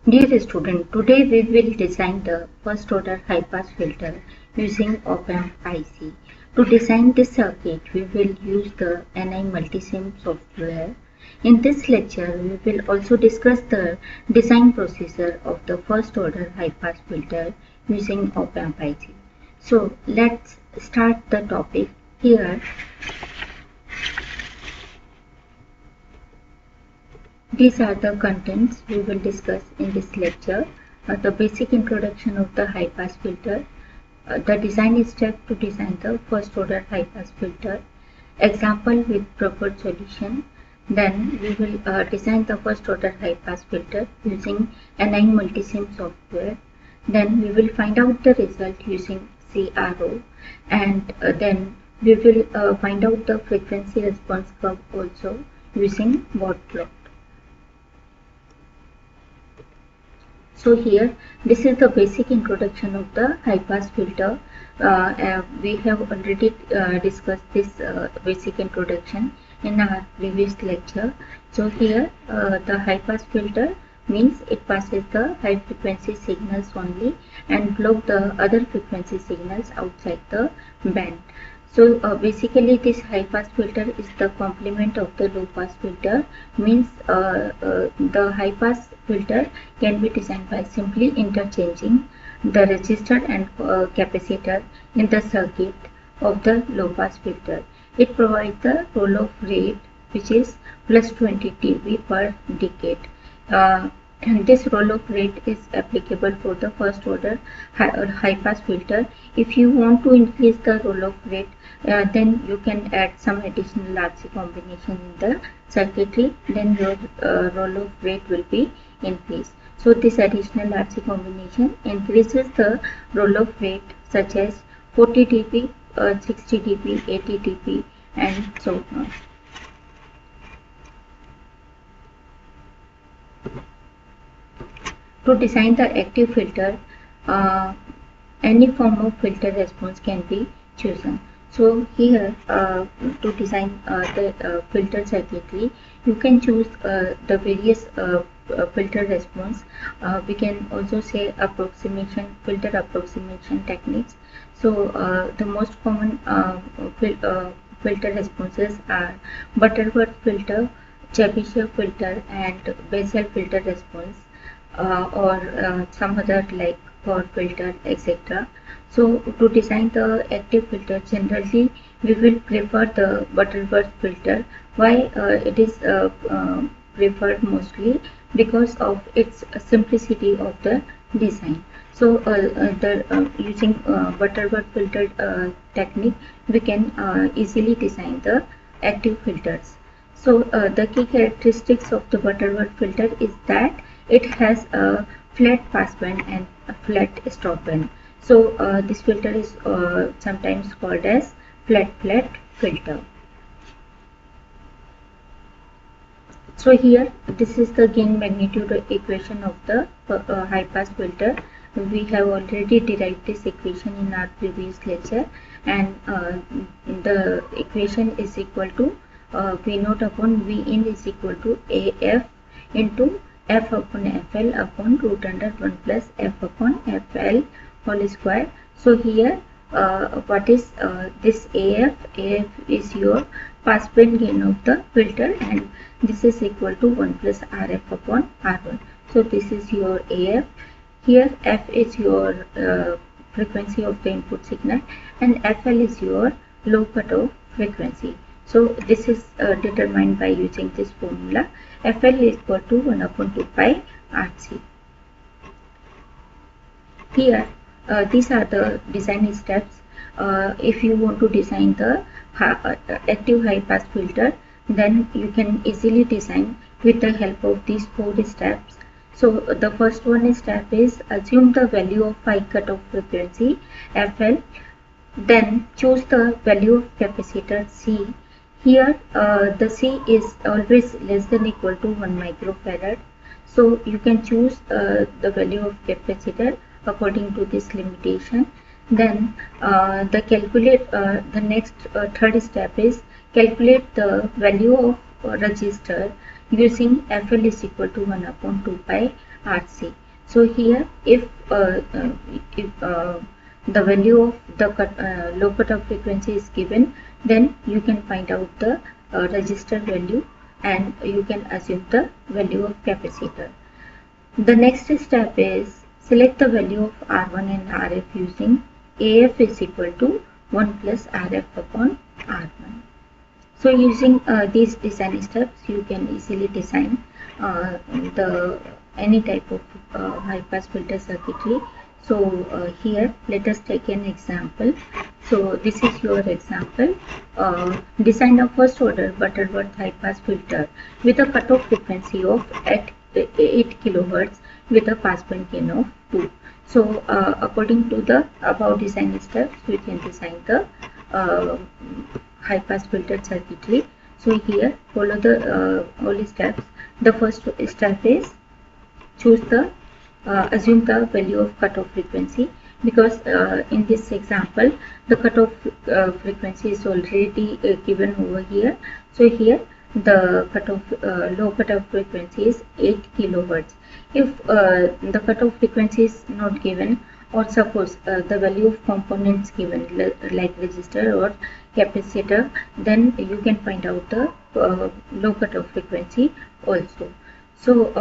Dear student, today we will design the first order high pass filter using Op-Amp IC. To design this circuit, we will use the NI Multisim software. In this lecture, we will also discuss the design procedure of the first order high pass filter using Op-Amp IC. So let's start the topic here. These are the contents we will discuss in this lecture. The basic introduction of the high pass filter, the design step to design the first order high pass filter, example with preferred solution. Then we will design the first order high pass filter using NI Multisim software. Then we will find out the result using CRO, and then we will find out the frequency response curve also using Watt plot. So here, this is the basic introduction of the high pass filter. We have already discussed this basic introduction in our previous lecture. So here, the high pass filter means it passes the high frequency signals only and block the other frequency signals outside the band. So basically this high pass filter is the complement of the low pass filter, means the high pass filter can be designed by simply interchanging the resistor and capacitor in the circuit of the low pass filter. It provides the roll-off rate which is plus 20 dB per decade. And this roll-off rate is applicable for the first order high pass filter. If you want to increase the roll-off rate, then you can add some additional RC combination in the circuitry, then your roll-off rate will be increased. So this additional RC combination increases the roll-off rate such as 40 dB, 60 dB, 80 dB and so on. To design the active filter, any form of filter response can be chosen. So here to design the filter circuitry, you can choose the various filter response. We can also say filter approximation techniques. So the most common filter responses are Butterworth filter, Chebyshev filter and Bessel filter response. Or some other like Ford filter, etc. So to design the active filter, generally we will prefer the Butterworth filter. Why it is preferred mostly? Because of its simplicity of the design. So using Butterworth filter technique, we can easily design the active filters. So the key characteristics of the Butterworth filter is that it has a flat passband and a flat stop band. So this filter is sometimes called as flat filter. So here this is the gain magnitude equation of the high pass filter. We have already derived this equation in our previous lecture, and the equation is equal to V0 upon Vin is equal to AF into F upon FL upon root under 1 plus F upon FL whole square. So here what is this AF? AF is your passband gain of the filter, and this is equal to 1 plus RF upon R1. So this is your AF. Here F is your frequency of the input signal and FL is your low cutoff frequency. So this is determined by using this formula. FL is equal to 1 upon 2 pi RC. Here these are the design steps. If you want to design the active high pass filter, then you can easily design with the help of these 4 steps. So the first step is assume the value of high cutoff frequency FL, then choose the value of capacitor C. Here the C is always less than equal to 1 microfarad. So you can choose the value of capacitor according to this limitation. Then the next third step is calculate the value of resistor using FL is equal to 1 upon 2 pi RC. So here if the value of the low cutoff frequency is given, then you can find out the resistor value and you can assume the value of capacitor. The next step is select the value of R1 and RF using AF is equal to 1 plus RF upon R1. So using these design steps, you can easily design any type of high pass filter circuitry. So here let us take an example. So this is your example. Design a first order Butterworth high pass filter with a cutoff frequency of at 8 kilohertz with a passband gain of 2. So according to the above design steps, we can design the high pass filter circuitry. So here follow the all steps. The first step is choose the assume the value of cutoff frequency, because in this example the cutoff frequency is already given over here. So here the cutoff low cutoff frequency is 8 kilohertz. If the cutoff frequency is not given, or suppose the value of components given like resistor or capacitor, then you can find out the low cutoff frequency also. So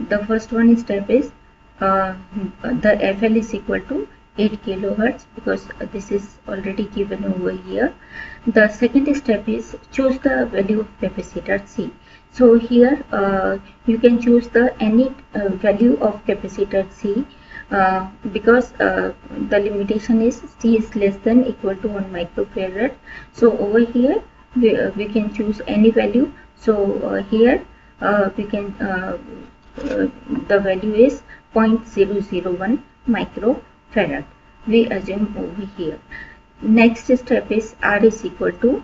the first one step is the FL is equal to 8 kilohertz, because this is already given over here. The second step is choose the value of capacitor C. So here you can choose the any value of capacitor C, because the limitation is C is less than equal to 1 microfarad. So over here we can choose any value. So here we can the value is 0.001 microfarad. We assume over here. Next step is R is equal to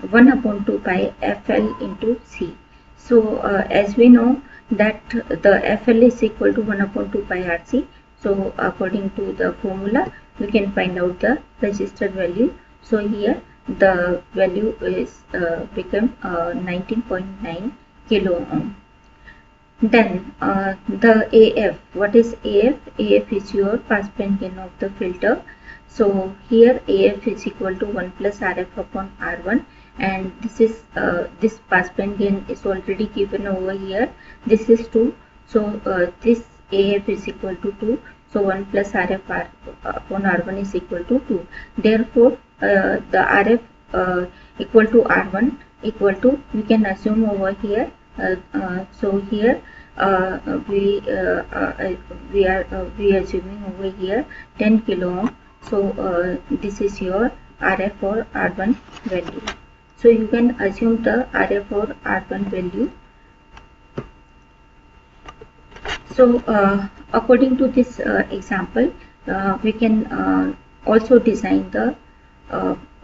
1 upon 2 pi FL into C. So as we know that the FL is equal to 1 upon 2 pi RC. So according to the formula, we can find out the resistor value. So here the value is become 19.9 kilo ohm. Then the AF. What is AF? AF is your passband gain of the filter. So here AF is equal to 1 plus RF upon R1, and this is this passband gain is already given over here. This is 2. So this AF is equal to 2. So 1 plus RF upon R1 is equal to 2. Therefore the RF equal to R1 equal to, we can assume over here. So here we are assuming over here 10 kilo ohm. So this is your RF or R1 value. So you can assume the RF or R1 value. So according to this example, we can also design the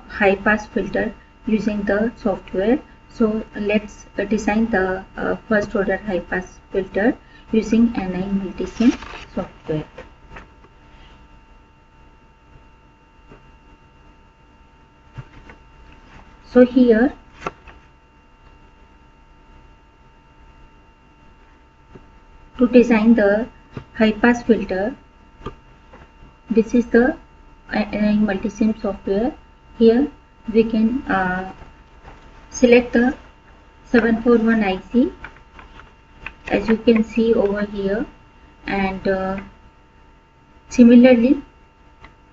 high pass filter using the software. So let's design the first order high pass filter using NI Multisim software. So here to design the high pass filter, this is the NI Multisim software. Here we can select the 741 IC, as you can see over here, and similarly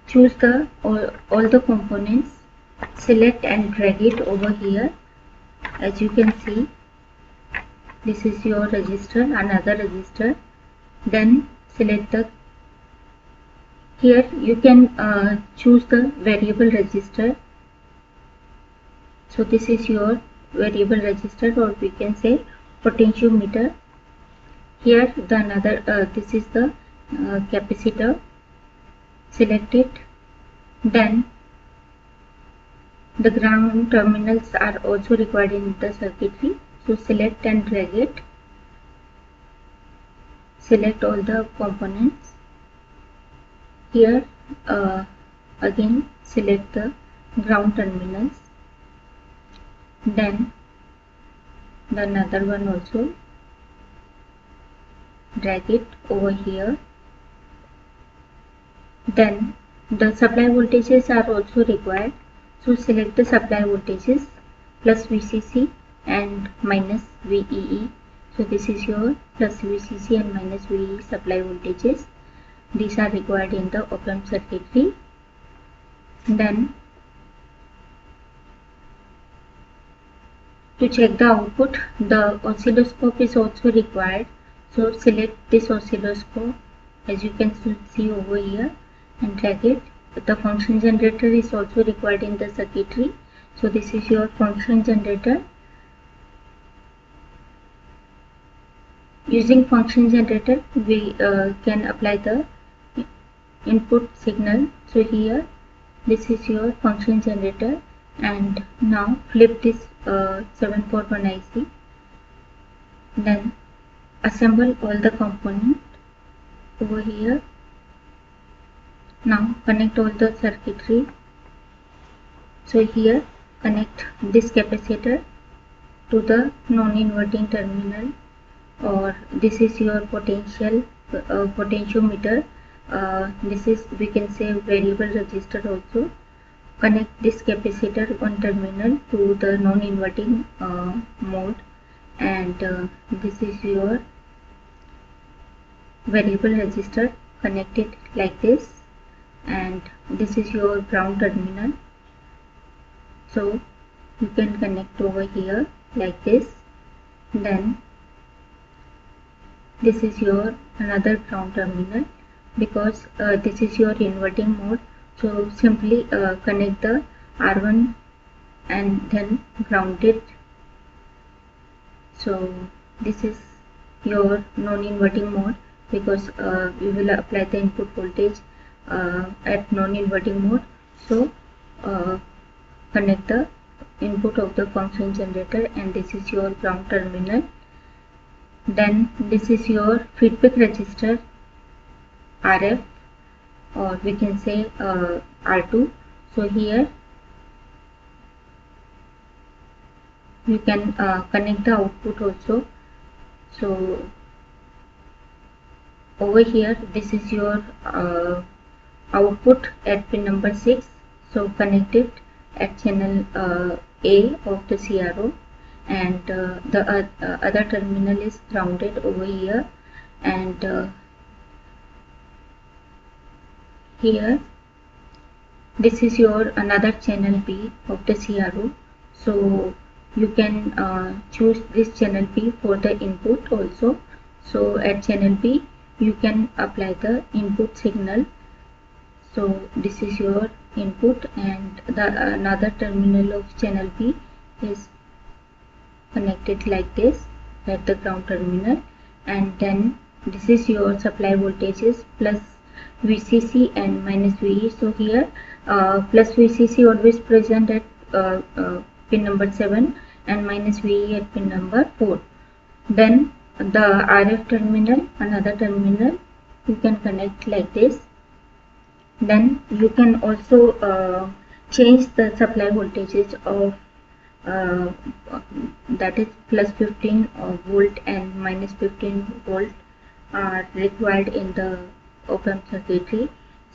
choose the all the components, select and drag it over here. As you can see, this is your resistor, another resistor. Then select the, here you can choose the variable resistor. So this is your variable resistor, or we can say potentiometer. Here the another this is the capacitor. Select it. Then the ground terminals are also required in the circuitry. So select and drag it. Select all the components. Here again select the ground terminals. Then the another one also. drag it over here. Then the supply voltages are also required, so select the supply voltages plus VCC and minus VEE. So this is your plus VCC and minus VEE supply voltages. These are required in the op-amp circuitry. Then to check the output, the oscilloscope is also required. So select this oscilloscope, as you can see over here, and drag it. The function generator is also required in the circuitry. So this is your function generator. Using function generator, we can apply the input signal. So here, this is your function generator, and now flip this 741 IC. Then assemble all the components over here. Now connect all the circuitry. So here connect this capacitor to the non-inverting terminal, or this is your potentiometer. This is, we can say, variable resistor also. Connect this capacitor one terminal to the non-inverting mode, and this is your variable resistor. Connect it like this, and this is your ground terminal. So you can connect over here like this. Then this is your another ground terminal, because this is your inverting mode. So simply connect the R1 and then ground it. So this is your non-inverting mode, because we will apply the input voltage at non-inverting mode. So connect the input of the function generator, and this is your ground terminal. Then this is your feedback resistor RF, or we can say R2. So here you can connect the output also. So over here, this is your output at pin number 6. So connect it at channel A of the CRO, and the other terminal is grounded over here, and here this is your another channel B of the CRO. So you can choose this channel B for the input also. So at channel B you can apply the input signal. So this is your input, and the another terminal of channel B is connected like this at the ground terminal, and then this is your supply voltages plus VCC and minus VE. So here plus VCC always present at pin number 7 and minus VE at pin number 4. Then the RF terminal, another terminal, you can connect like this. Then you can also change the supply voltages of that is plus 15 volt and minus 15 volt are required in the op-amp circuitry.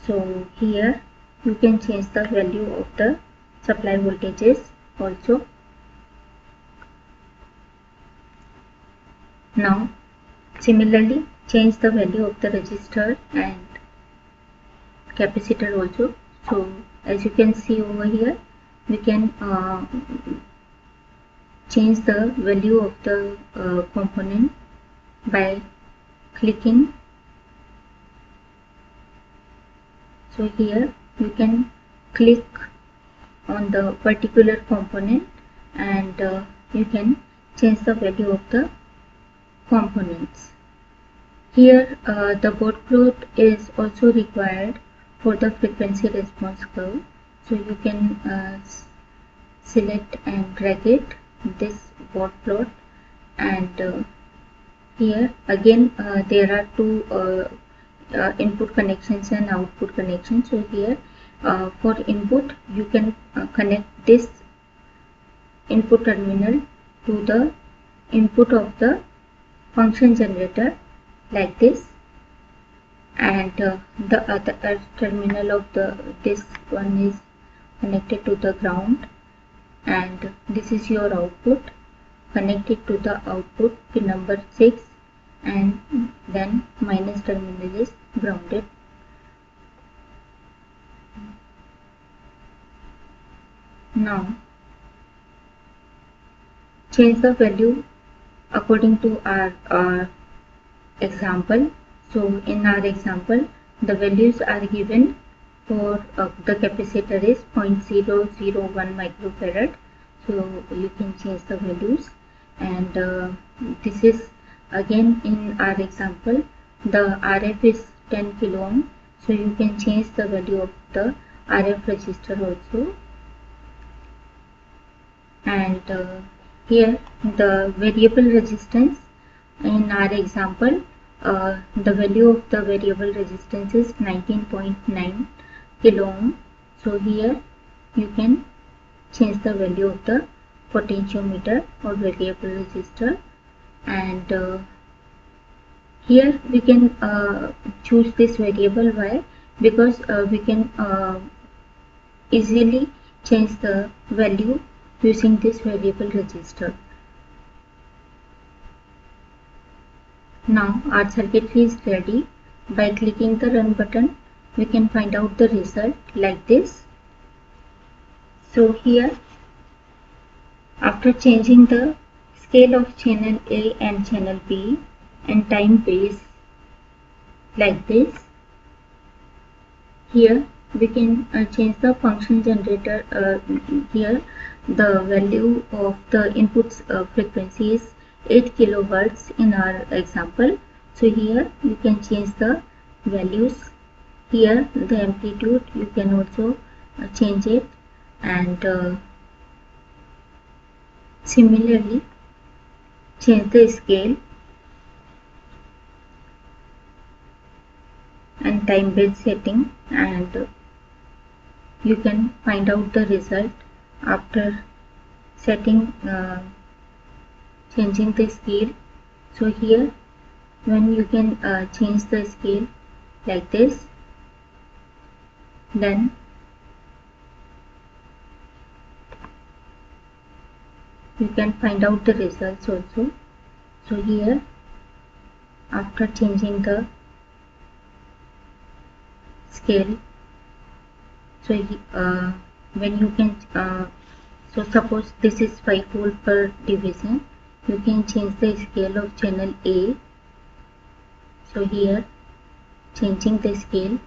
So here you can change the value of the supply voltages also. Now similarly change the value of the resistor and capacitor also. So as you can see over here, we can change the value of the component by clicking. So here you can click on the particular component, and you can change the value of the components. Here the baud plot is also required for the frequency response curve. So you can select and drag it, this baud plot, and here again there are two input connections and output connections. So here for input you can connect this input terminal to the input of the function generator, like this, and the other terminal of this one is connected to the ground, and this is your output connected to the output pin number 6, and then minus terminal is grounded. Now change the value according to our example. So in our example, the values are given for the capacitor is 0.001 microfarad. So you can change the values, and this is again in our example the RF is 10 kilo ohm, so you can change the value of the RF resistor also. And here the variable resistance in our example, the value of the variable resistance is 19.9 kilo ohm. So here you can change the value of the potentiometer or variable resistor, and here we can choose this variable. Why? Because we can easily change the value using this variable resistor. Now our circuitry is ready. By clicking the run button, we can find out the result like this. So here, after changing the scale of channel A and channel B and time base like this, here we can change the function generator. Here the value of the input frequency is 8 kilohertz in our example. So here you can change the values. Here the amplitude you can also change it, and similarly change the scale and time base setting, and you can find out the result after setting changing the scale. So here when you can change the scale like this, then you can find out the results also. So here after changing the scale, so when you can so suppose this is 5 volt per division, you can change the scale of channel A. So here changing the scale,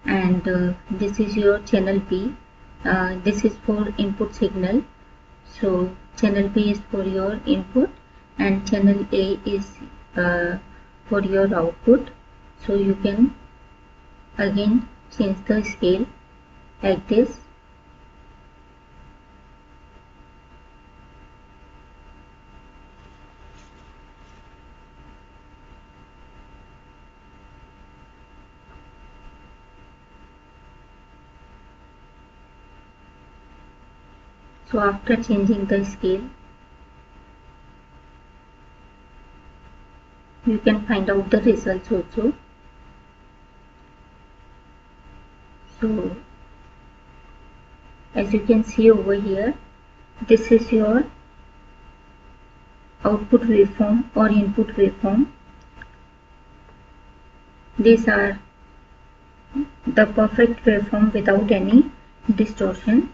and this is your channel B. This is for input signal, so channel B is for your input and channel A is for your output. So you can again change the scale like this. So after changing the scale, you can find out the results also. So as you can see over here, this is your output waveform or input waveform. These are the perfect waveform without any distortion.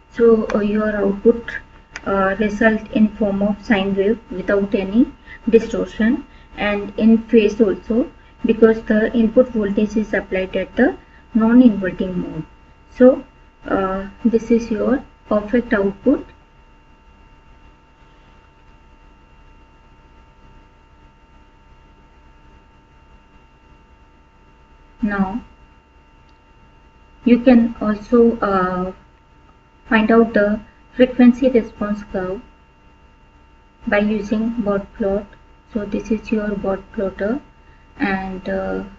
So your output result in form of sine wave without any distortion, and in phase also, because the input voltage is applied at the non-inverting mode. So this is your perfect output. Now you can also find out the frequency response curve by using Bott plot. So this is your Bott plotter, and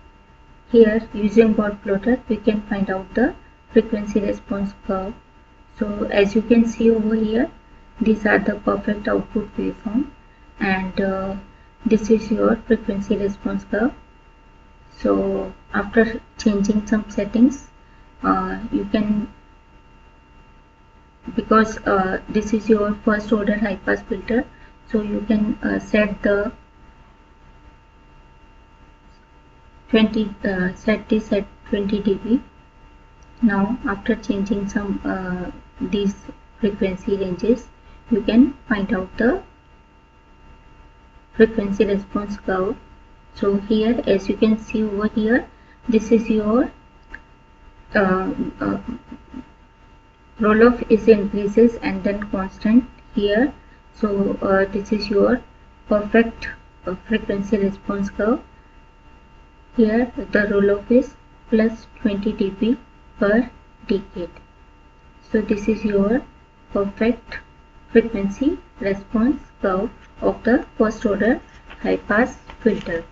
here using Bott plotter we can find out the frequency response curve. So as you can see over here, these are the perfect output waveform, and this is your frequency response curve. So after changing some settings, you can, because this is your first order high pass filter, so you can set the set this at 20 dB. Now after changing some these frequency ranges, you can find out the frequency response curve. So here, as you can see over here, this is your roll-off is increases and then constant here. So this is your perfect frequency response curve. Here the roll-off is plus 20 dB per decade. So this is your perfect frequency response curve of the first order high pass filter.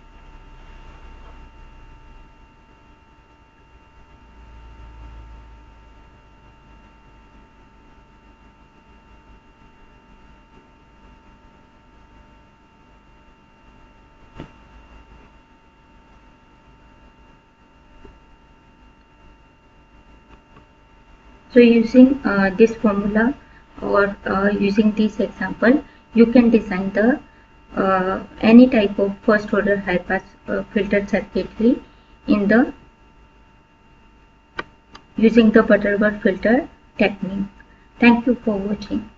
So using this formula or using this example, you can design the any type of first order high pass filter circuitry in the using the Butterworth filter technique. Thank you for watching.